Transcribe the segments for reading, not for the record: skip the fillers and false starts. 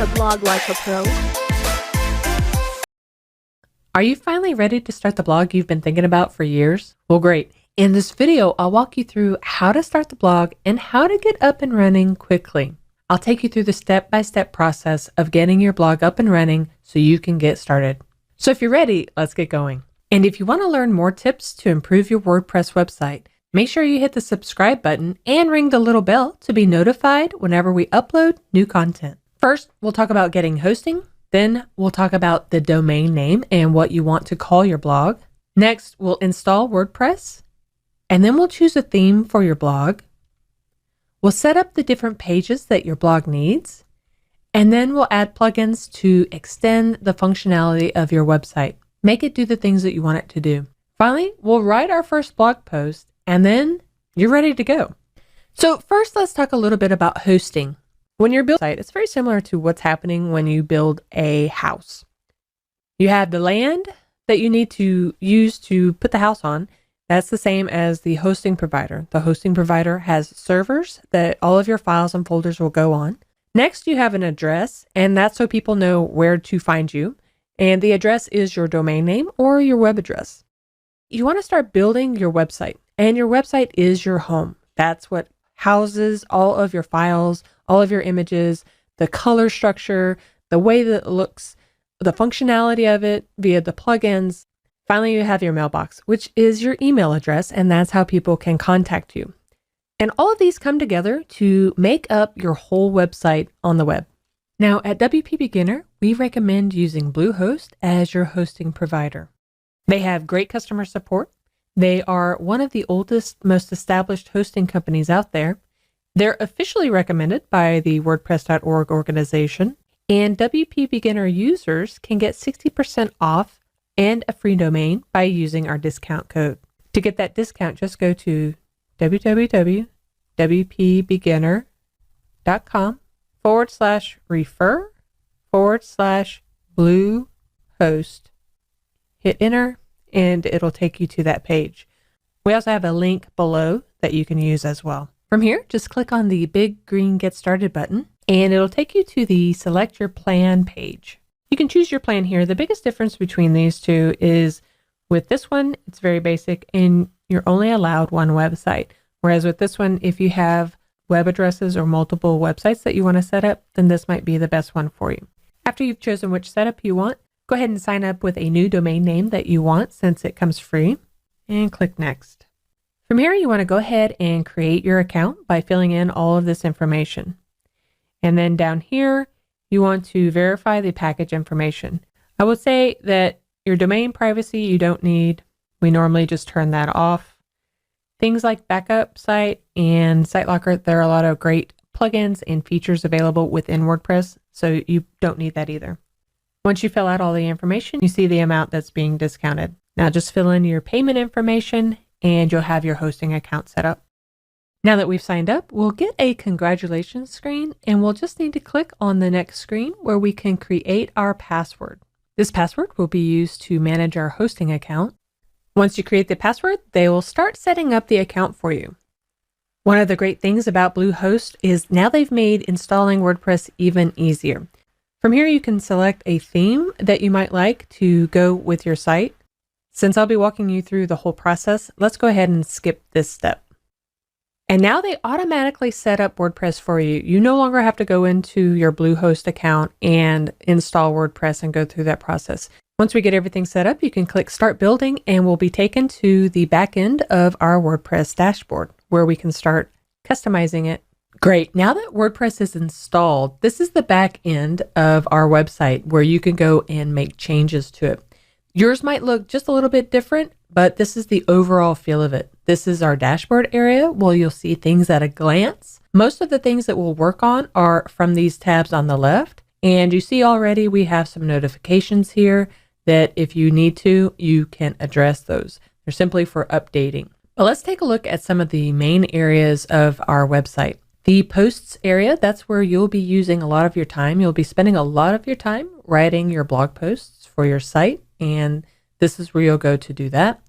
a blog like a pro? Are you finally ready to start the blog you've been thinking about for years? Well, great. In this video, I'll walk you through how to start the blog and how to get up and running quickly. I'll take you through the step-by-step process of getting your blog up and running so you can get started. So if you're ready, let's get going. And if you want to learn more tips to improve your WordPress website, make sure you hit the subscribe button and ring the little bell to be notified whenever we upload new content. First, we'll talk about getting hosting. Then we'll talk about the domain name and what you want to call your blog. Next, we'll install WordPress. And then we'll choose a theme for your blog. We'll set up the different pages that your blog needs. And then we'll add plugins to extend the functionality of your website. Make it do the things that you want it to do. Finally, we'll write our first blog post, and then you're ready to go. So first, let's talk a little bit about hosting. When you're building a site, it's very similar to what's happening when you build a house. You have the land that you need to use to put the house on. That's the same as the hosting provider. The hosting provider has servers that all of your files and folders will go on. Next, you have an address, and that's so people know where to find you. And the address is your domain name or your web address. You want to start building your website, and your website is your home. That's what houses all of your files, all of your images, the color structure, the way that it looks, the functionality of it via the plugins. Finally, you have your mailbox, which is your email address, and that's how people can contact you. And all of these come together to make up your whole website on the web. Now, at WP Beginner, we recommend using Bluehost as your hosting provider. They have great customer support. They are one of the oldest, most established hosting companies out there. They're officially recommended by the WordPress.org organization, and WP Beginner users can get 60% off and a free domain by using our discount code. To get that discount, just go to www.wpbeginner.com/refer/Bluehost. Hit enter and it'll take you to that page. We also have a link below that you can use as well. From here, just click on the big green Get Started button and it'll take you to the Select Your Plan page. You can choose your plan here. The biggest difference between these two is with this one, it's very basic and you're only allowed one website. Whereas with this one, if you have web addresses or multiple websites that you want to set up, then this might be the best one for you. After you've chosen which setup you want, go ahead and sign up with a new domain name that you want since it comes free and click Next. From here, you want to go ahead and create your account by filling in all of this information. And then down here, you want to verify the package information. I would say that your domain privacy you don't need. We normally just turn that off. Things like backup site and site locker, there are a lot of great plugins and features available within WordPress, so you don't need that either. Once you fill out all the information, you see the amount that's being discounted. Now just fill in your payment information and you'll have your hosting account set up. Now that we've signed up, we'll get a congratulations screen and we'll just need to click on the next screen where we can create our password. This password will be used to manage our hosting account. Once you create the password, they will start setting up the account for you. One of the great things about Bluehost is now they've made installing WordPress even easier. From here, you can select a theme that you might like to go with your site. Since I'll be walking you through the whole process, let's go ahead and skip this step. And now they automatically set up WordPress for you. You no longer have to go into your Bluehost account and install WordPress and go through that process. Once we get everything set up, you can click Start Building and we'll be taken to the back end of our WordPress dashboard where we can start customizing it. Great. Now that WordPress is installed, this is the back end of our website where you can go and make changes to it. Yours might look just a little bit different, but this is the overall feel of it. This is our dashboard area where you'll see things at a glance. Most of the things that we'll work on are from these tabs on the left. And you see already we have some notifications here that if you need to, you can address those. They're simply for updating. But let's take a look at some of the main areas of our website. The posts area, that's where you'll be using a lot of your time. You'll be spending a lot of your time writing your blog posts for your site, and this is where you'll go to do that.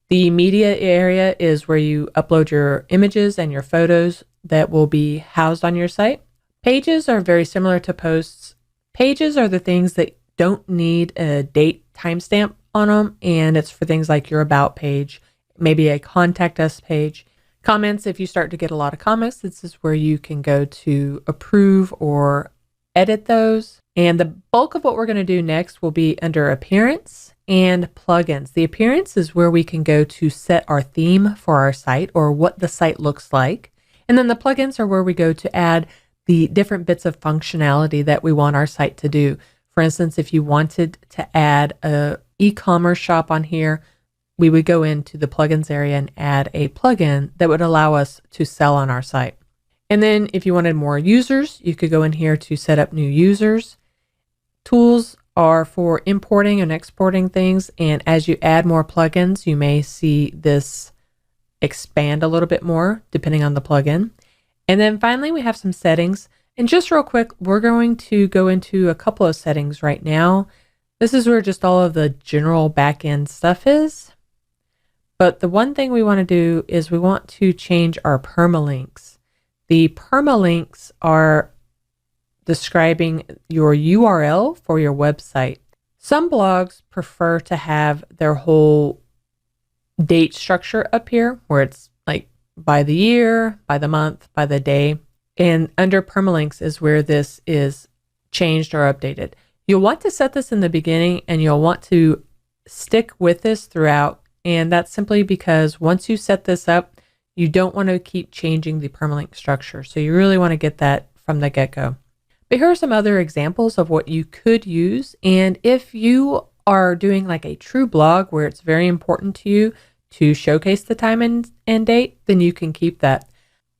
The media area is where you upload your images and your photos that will be housed on your site. Pages are very similar to posts. Pages are the things that don't need a date timestamp on them, and it's for things like your about page, maybe a contact us page. Comments, if you start to get a lot of comments, this is where you can go to approve or edit those. And the bulk of what we're going to do next will be under appearance and plugins. The appearance is where we can go to set our theme for our site or what the site looks like. And then the plugins are where we go to add the different bits of functionality that we want our site to do. For instance, if you wanted to add a e-commerce shop on here, we would go into the plugins area and add a plugin that would allow us to sell on our site. And then if you wanted more users, you could go in here to set up new users. Tools are for importing and exporting things. And as you add more plugins, you may see this expand a little bit more depending on the plugin. And then finally, we have some settings. And just real quick, we're going to go into a couple of settings right now. This is where just all of the general backend stuff is. But the one thing we want to do is we want to change our permalinks. The permalinks are describing your URL for your website. Some blogs prefer to have their whole date structure up here where it's like by the year, by the month, by the day. And under permalinks is where this is changed or updated. You'll want to set this in the beginning and you'll want to stick with this throughout. And that's simply because once you set this up, you don't want to keep changing the permalink structure. So you really want to get that from the get-go. But here are some other examples of what you could use. And if you are doing like a true blog where it's very important to you to showcase the time and date, then you can keep that.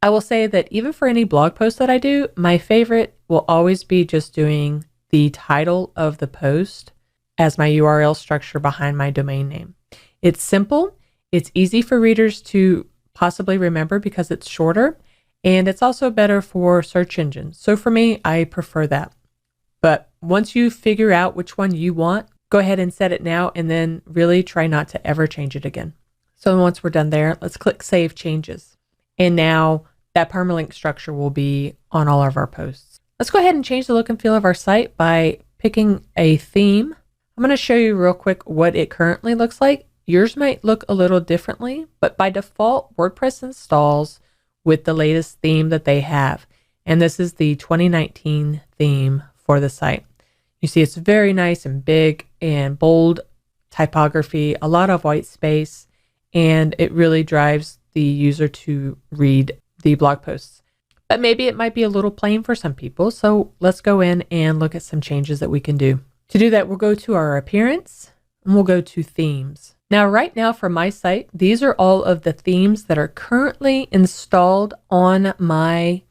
I will say that even for any blog post that I do, my favorite will always be just doing the title of the post as my URL structure behind my domain name. It's simple, it's easy for readers to possibly remember because it's shorter, and it's also better for search engines. So for me, I prefer that. But once you figure out which one you want, go ahead and set it now and then really try not to ever change it again. So once we're done there, let's click Save Changes. And now that permalink structure will be on all of our posts. Let's go ahead and change the look and feel of our site by picking a theme. I'm going to show you real quick what it currently looks like. Yours might look a little differently, but by default, WordPress installs with the latest theme that they have. And this is the 2019 theme for the site. You see it's very nice and big and bold typography, a lot of white space, and it really drives the user to read the blog posts. But maybe it might be a little plain for some people, so let's go in and look at some changes that we can do. To do that, we'll go to our appearance and we'll go to themes. Now, right now for my site, these are all of the themes that are currently installed on my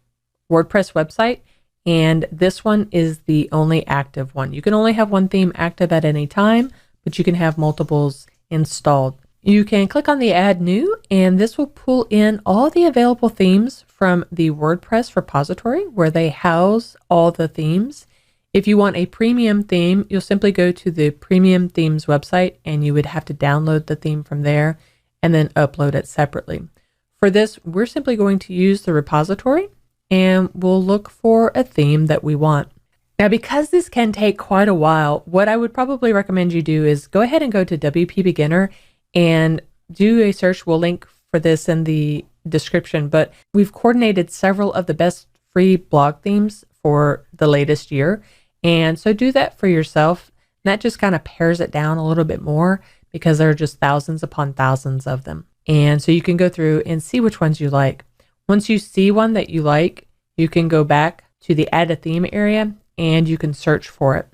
WordPress website. And this one is the only active one. You can only have one theme active at any time, but you can have multiples installed. You can click on the Add New, and this will pull in all the available themes from the WordPress repository where they house all the themes. If you want a premium theme, you'll simply go to the premium themes website and you would have to download the theme from there and then upload it separately. For this, we're simply going to use the repository and we'll look for a theme that we want. Now, because this can take quite a while, what I would probably recommend you do is go ahead and go to WP Beginner and do a search. We'll link for this in the description, but we've coordinated several of the best free blog themes for the latest year. And so do that for yourself. That just kind of pares it down a little bit more because there are just thousands upon thousands of them. And so you can go through and see which ones you like. Once you see one that you like, you can go back to the Add a Theme area and you can search for it.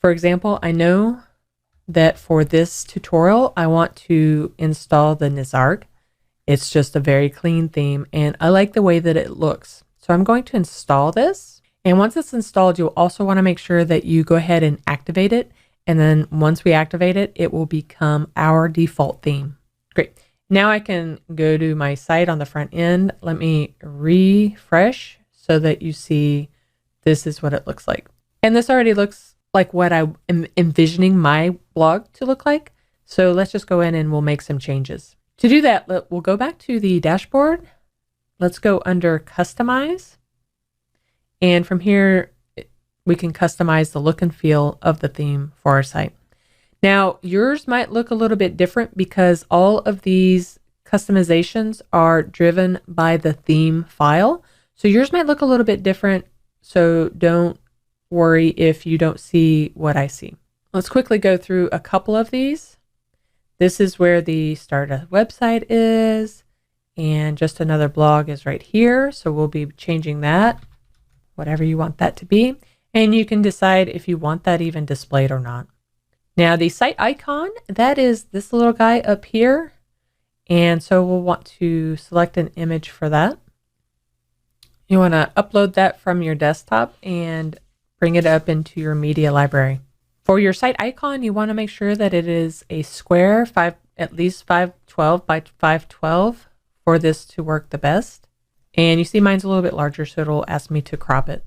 For example, I know that for this tutorial, I want to install the Nizarg. It's just a very clean theme and I like the way that it looks. So I'm going to install this. And once it's installed, you'll also want to make sure that you go ahead and activate it. And then once we activate it, it will become our default theme. Great. Now I can go to my site on the front end. Let me refresh so that you see this is what it looks like. And this already looks like what I am envisioning my blog to look like. So let's just go in and we'll make some changes. To do that, we'll go back to the dashboard. Let's go under Customize. And from here, we can customize the look and feel of the theme for our site. Now, yours might look a little bit different because all of these customizations are driven by the theme file. So yours might look a little bit different. So don't worry if you don't see what I see. Let's quickly go through a couple of these. This is where the start a website is, and just another blog is right here. So we'll be changing that, whatever you want that to be. And you can decide if you want that even displayed or not. Now the site icon, that is this little guy up here. And so we'll want to select an image for that. You want to upload that from your desktop and bring it up into your media library. For your site icon, you want to make sure that it is a square, at least 512 by 512 for this to work the best. And you see mine's a little bit larger, so it'll ask me to crop it.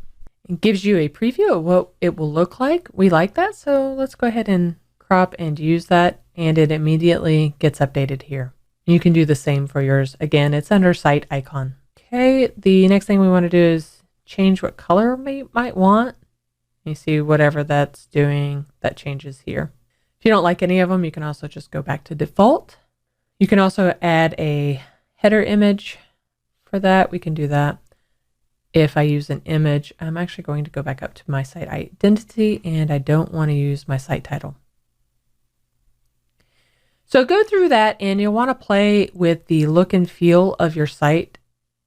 It gives you a preview of what it will look like. We like that, so let's go ahead and crop and use that, and it immediately gets updated here. You can do the same for yours. Again, it's under site icon. Okay, the next thing we want to do is change what color we might want. You see whatever that's doing, that changes here. If you don't like any of them, you can also just go back to default. You can also add a header image for that. We can do that. If I use an image, I'm actually going to go back up to my site identity, and I don't want to use my site title. So go through that, and you'll want to play with the look and feel of your site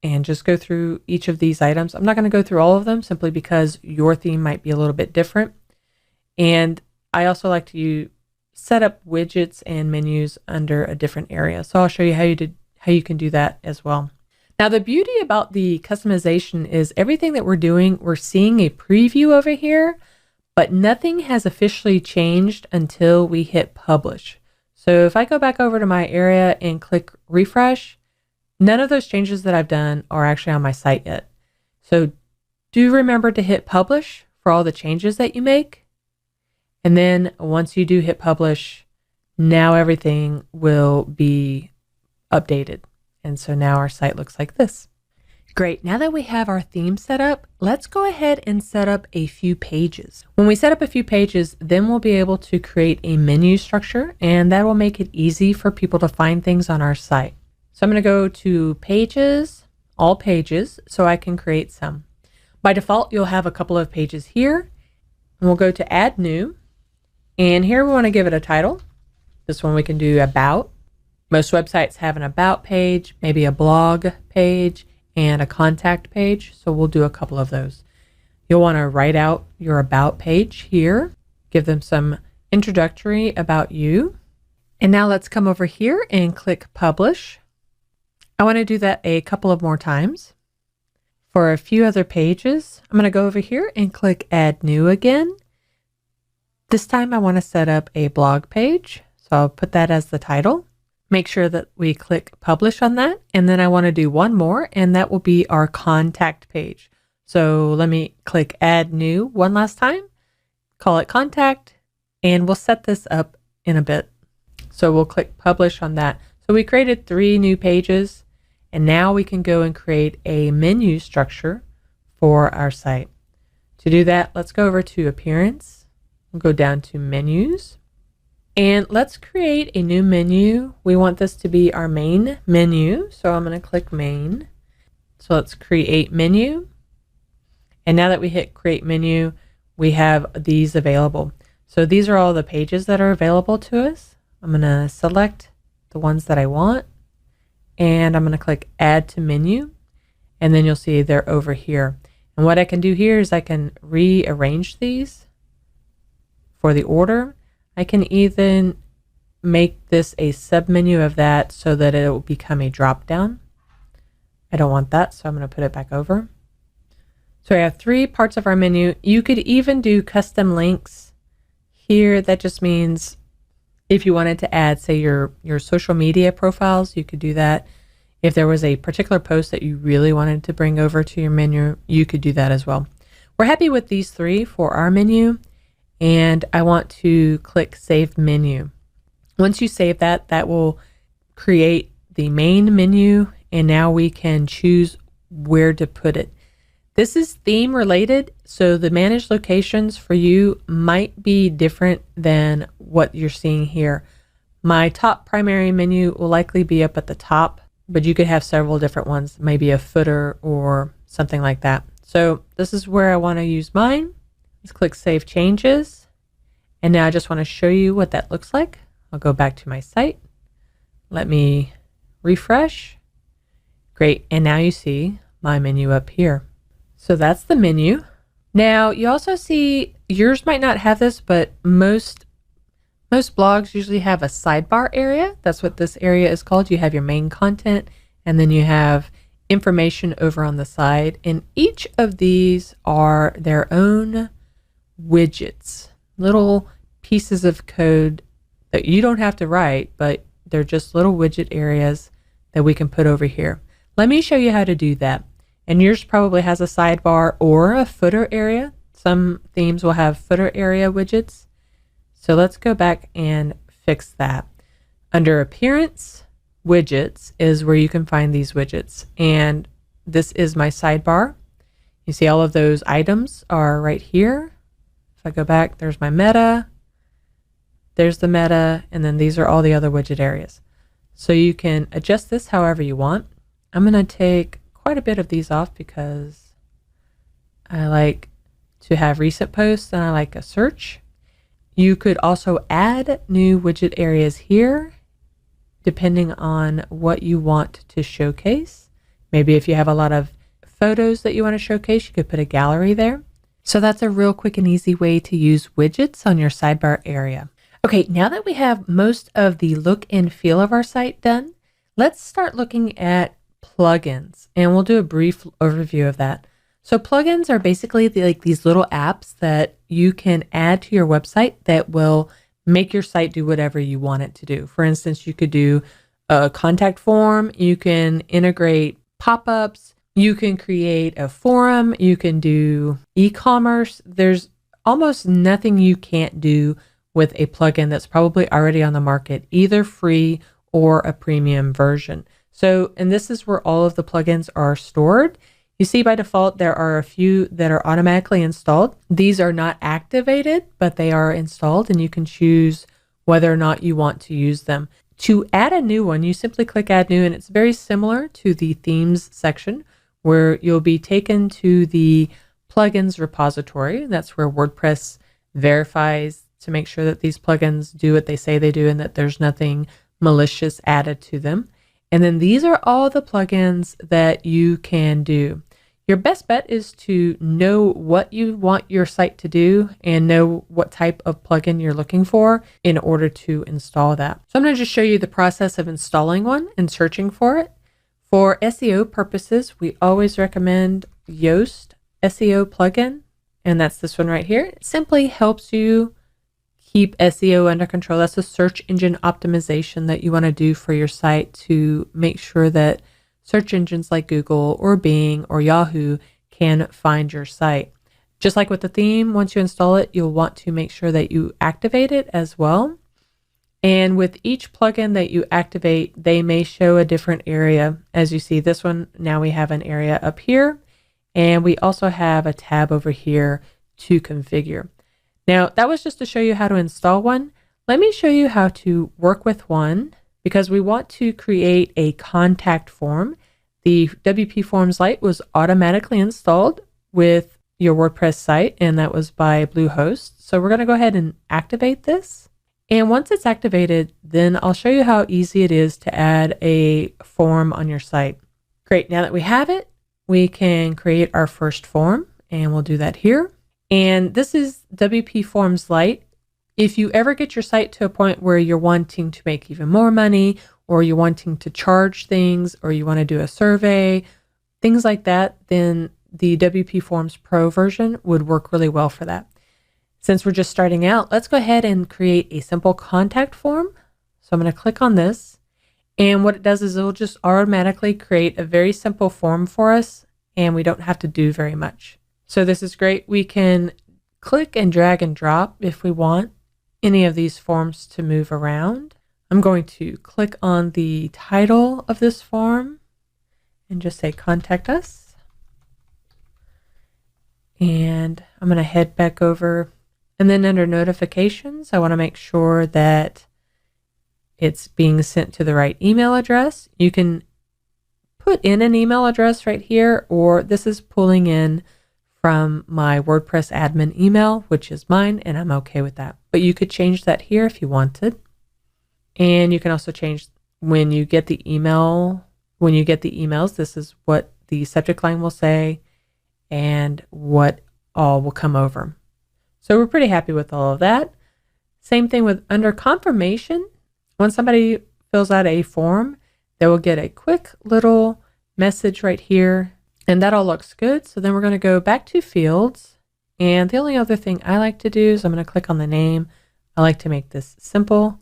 and just go through each of these items. I'm not going to go through all of them simply because your theme might be a little bit different. And I also like to set up widgets and menus under a different area. So I'll show you how you can do that as well. Now, the beauty about the customization is everything that we're doing, we're seeing a preview over here, but nothing has officially changed until we hit publish. So if I go back over to my area and click refresh, none of those changes that I've done are actually on my site yet. So do remember to hit publish for all the changes that you make. And then once you do hit publish, now everything will be updated. And so now our site looks like this. Great. Now that we have our theme set up, let's go ahead and set up a few pages. When we set up a few pages, then we'll be able to create a menu structure, and that will make it easy for people to find things on our site. So I'm going to go to pages, all pages, so I can create some. By default, you'll have a couple of pages here, and we'll go to add new. And here we want to give it a title. This one we can do about. Most websites have an about page, maybe a blog page, and a contact page. So we'll do a couple of those. You'll want to write out your about page here, give them some introductory about you. And now let's come over here and click publish. I want to do that a couple of more times. For a few other pages, I'm going to go over here and click add new again. This time I want to set up a blog page. So I'll put that as the title. Make sure that we click publish on that. And then I want to do one more, and that will be our contact page. So let me click add new one last time, call it contact, and we'll set this up in a bit. So we'll click publish on that. So we created 3 new pages, and now we can go and create a menu structure for our site. To do that, let's go over to appearance. We'll go down to menus. And let's create a new menu. We want this to be our main menu. So I'm going to click main. So let's create menu. And now that we hit create menu, we have these available. So these are all the pages that are available to us. I'm going to select the ones that I want. And I'm going to click add to menu. And then you'll see they're over here. And what I can do here is I can rearrange these for the order. I can even make this a submenu of that so that it will become a drop down. I don't want that, so I'm going to put it back over. So we have 3 parts of our menu. You could even do custom links here. That just means if you wanted to add, say, your social media profiles, you could do that. If there was a particular post that you really wanted to bring over to your menu, you could do that as well. We're happy with these 3 for our menu. And I want to click Save Menu. Once you save that, that will create the main menu, and now we can choose where to put it. This is theme related, so the managed locations for you might be different than what you're seeing here. My top primary menu will likely be up at the top, but you could have several different ones, maybe a footer or something like that. So this is where I want to use mine. Let's click Save Changes. And now I just want to show you what that looks like. I'll go back to my site. Let me refresh. Great, and now you see my menu up here. So that's the menu. Now you also see, yours might not have this, but most blogs usually have a sidebar area. That's what this area is called. You have your main content, and then you have information over on the side. And each of these are their own widgets, little pieces of code that you don't have to write, but they're just little widget areas that we can put over here. Let me show you how to do that. And yours probably has a sidebar or a footer area. Some themes will have footer area widgets. So let's go back and fix that. Under Appearance, Widgets is where you can find these widgets. And this is my sidebar. You see all of those items are right here. If I go back, there's my meta. There's the meta, and then these are all the other widget areas. So you can adjust this however you want. I'm going to take quite a bit of these off because I like to have recent posts and I like a search. You could also add new widget areas here depending on what you want to showcase. Maybe if you have a lot of photos that you want to showcase, you could put a gallery there. So that's a real quick and easy way to use widgets on your sidebar area. Okay, now that we have most of the look and feel of our site done, let's start looking at plugins, and we'll do a brief overview of that. So plugins are basically like these little apps that you can add to your website that will make your site do whatever you want it to do. For instance, you could do a contact form, you can integrate pop-ups, you can create a forum, you can do e-commerce. There's almost nothing you can't do with a plugin that's probably already on the market, either free or a premium version. So, and this is where all of the plugins are stored. You see by default, there are a few that are automatically installed. These are not activated, but they are installed, and you can choose whether or not you want to use them. To add a new one, you simply click Add New, and it's very similar to the Themes section where you'll be taken to the plugins repository. That's where WordPress verifies to make sure that these plugins do what they say they do and that there's nothing malicious added to them. And then these are all the plugins that you can do. Your best bet is to know what you want your site to do and know what type of plugin you're looking for in order to install that. So I'm going to just show you the process of installing one and searching for it. For SEO purposes, we always recommend Yoast Seo Plugin, and that's this one right here. It simply helps you keep SEO under control. That's a search engine optimization that you want to do for your site to make sure that search engines like Google or Bing or Yahoo can find your site. Just like with the theme, once you install it, you'll want to make sure that you activate it as well. And with each plugin that you activate, they may show a different area. As you see, this one, now we have an area up here, and we also have a tab over here to configure. Now, that was just to show you how to install one. Let me show you how to work with one, because we want to create a contact form. The WP Forms Lite was automatically installed with your WordPress site, and that was by Bluehost. So we're going to go ahead and activate this. And once it's activated, then I'll show you how easy it is to add a form on your site. Great, now that we have it, we can create our first form, and we'll do that here. And this is WP Forms Lite. If you ever get your site to a point where you're wanting to make even more money, or you're wanting to charge things, or you want to do a survey, things like that, then the WP Forms Pro version would work really well for that. Since we're just starting out, let's go ahead and create a simple contact form. So I'm going to click on this, and what it does is it will just automatically create a very simple form for us, and we don't have to do very much. So this is great. We can click and drag and drop if we want any of these forms to move around. I'm going to click on the title of this form and just say contact us. And I'm going to head back over, and then under notifications, I want to make sure that it's being sent to the right email address. You can put in an email address right here, or this is pulling in from my WordPress admin email, which is mine, and I'm okay with that. But you could change that here if you wanted. And you can also change when you get the emails, this is what the subject line will say and what all will come over. So we're pretty happy with all of that. Same thing with under confirmation. When somebody fills out a form, they will get a quick little message right here, and that all looks good. So then we're going to go back to fields. And the only other thing I like to do is I'm going to click on the name. I like to make this simple,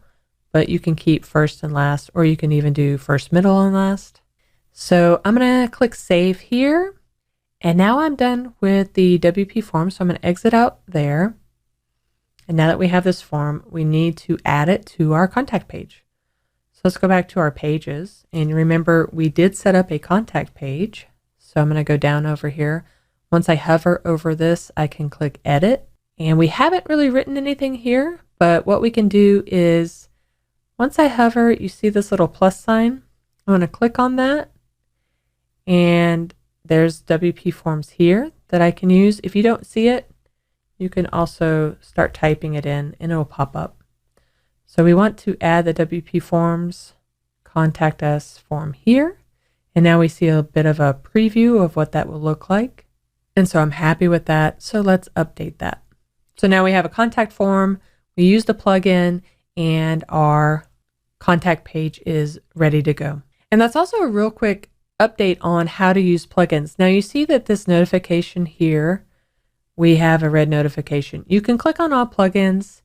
but you can keep first and last, or you can even do first, middle, and last. So I'm going to click save here. And now I'm done with the WP form. So I'm going to exit out there. And now that we have this form, we need to add it to our contact page. So let's go back to our pages. And remember, we did set up a contact page. So I'm going to go down over here. Once I hover over this, I can click edit. And we haven't really written anything here, but what we can do is once I hover, you see this little plus sign. I'm going to click on that. And there's WP forms here that I can use. If you don't see it, you can also start typing it in and it will pop up. So we want to add the WP forms contact us form here. And now we see a bit of a preview of what that will look like. And so I'm happy with that. So let's update that. So now we have a contact form, we use the plugin, and our contact page is ready to go. And that's also a real quick update on how to use plugins. Now you see that this notification here, we have a red notification. You can click on all plugins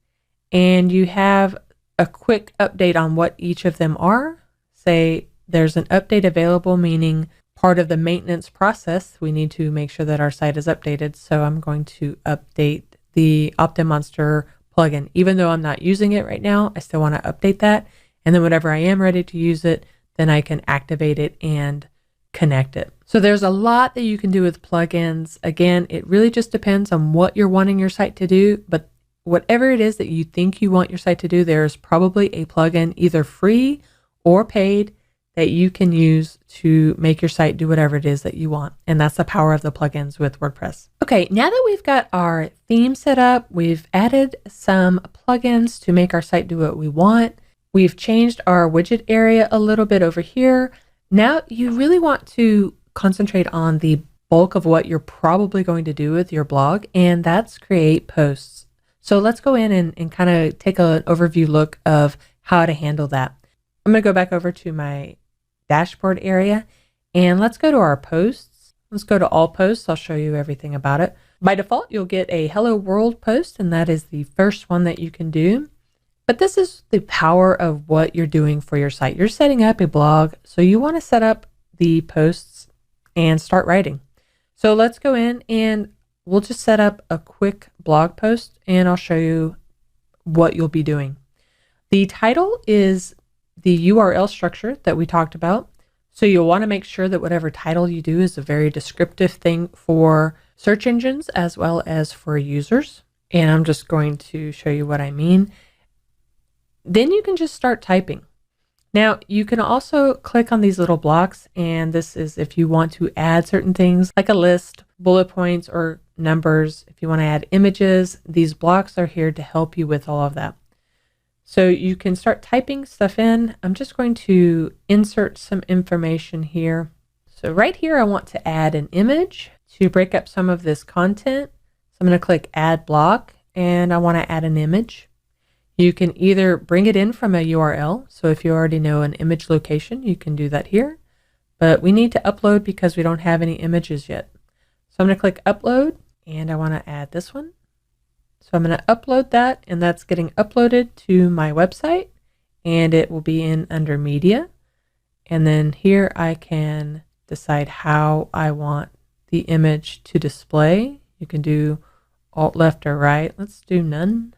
and you have a quick update on what each of them are. Say there's an update available, meaning part of the maintenance process, we need to make sure that our site is updated. So I'm going to update the OptiMonster plugin. Even though I'm not using it right now, I still want to update that. And then whenever I am ready to use it, then I can activate it and connect it. So there's a lot that you can do with plugins. Again, it really just depends on what you're wanting your site to do, but whatever it is that you think you want your site to do, there's probably a plugin, either free or paid, that you can use to make your site do whatever it is that you want. And that's the power of the plugins with WordPress. Okay, now that we've got our theme set up, we've added some plugins to make our site do what we want. We've changed our widget area a little bit over here. Now you really want to concentrate on the bulk of what you're probably going to do with your blog, and that's create posts. So let's go in and kind of take an overview look of how to handle that. I'm going to go back over to my dashboard area and let's go to our posts. Let's go to all posts. I'll show you everything about it. By default, you'll get a hello world post, and that is the first one that you can do. But this is the power of what you're doing for your site. You're setting up a blog, so you want to set up the posts and start writing. So let's go in and we'll just set up a quick blog post and I'll show you what you'll be doing. The title is the URL structure that we talked about. So you'll want to make sure that whatever title you do is a very descriptive thing for search engines as well as for users. And I'm just going to show you what I mean. Then you can just start typing. Now you can also click on these little blocks, and this is if you want to add certain things like a list, bullet points, or numbers. If you want to add images, these blocks are here to help you with all of that. So you can start typing stuff in. I'm just going to insert some information here. So right here, I want to add an image to break up some of this content. So I'm going to click add block and I want to add an image. You can either bring it in from a URL. So if you already know an image location, you can do that here, but we need to upload because we don't have any images yet. So I'm going to click upload and I want to add this one. So I'm going to upload that, and that's getting uploaded to my website, and it will be in under media. And then here I can decide how I want the image to display. You can do alt left or right. Let's do none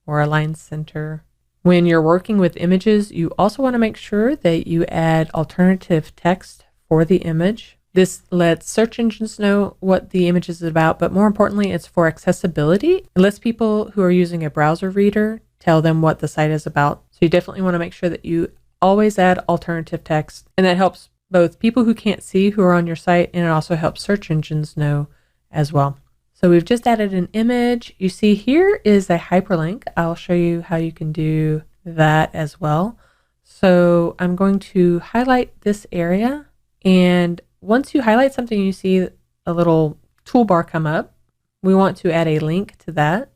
or align center. When you're working with images, you also want to make sure that you add alternative text for the image. This lets search engines know what the image is about, but more importantly, it's for accessibility. It lets people who are using a browser reader tell them what the site is about. So you definitely want to make sure that you always add alternative text, and that helps both people who can't see who are on your site, and it also helps search engines know as well. So we've just added an image. You see here is a hyperlink. I'll show you how you can do that as well. So I'm going to highlight this area, and once you highlight something, you see a little toolbar come up. We want to add a link to that.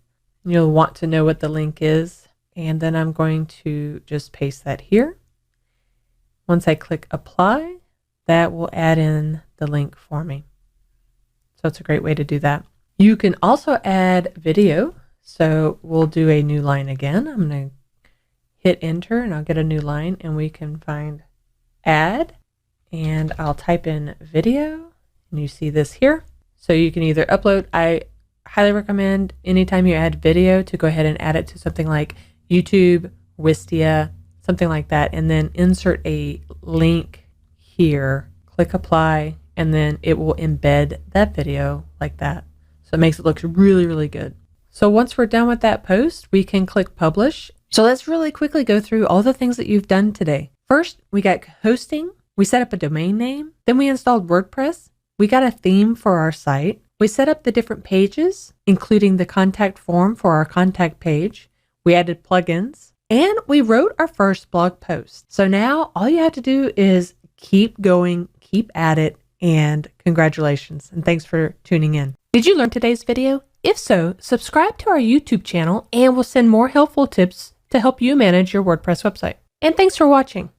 You'll want to know what the link is, and then I'm going to just paste that here. Once I click apply, that will add in the link for me. So it's a great way to do that. You can also add video. So we'll do a new line again. I'm going to hit enter and I'll get a new line, and we can find add, and I'll type in video, and you see this here. So you can either upload, I highly recommend anytime you add video to go ahead and add it to something like YouTube, Wistia, something like that, and then insert a link here, click apply, and then it will embed that video like that. So it makes it look really, really good. So once we're done with that post, we can click publish. So let's really quickly go through all the things that you've done today. First, we got hosting. We set up a domain name. Then we installed WordPress. We got a theme for our site. We set up the different pages, including the contact form for our contact page. We added plugins, and we wrote our first blog post. So now all you have to do is keep going, keep at it, and congratulations. And thanks for tuning in. Did you learn today's video? If so, subscribe to our YouTube channel and we'll send more helpful tips to help you manage your WordPress website. And thanks for watching.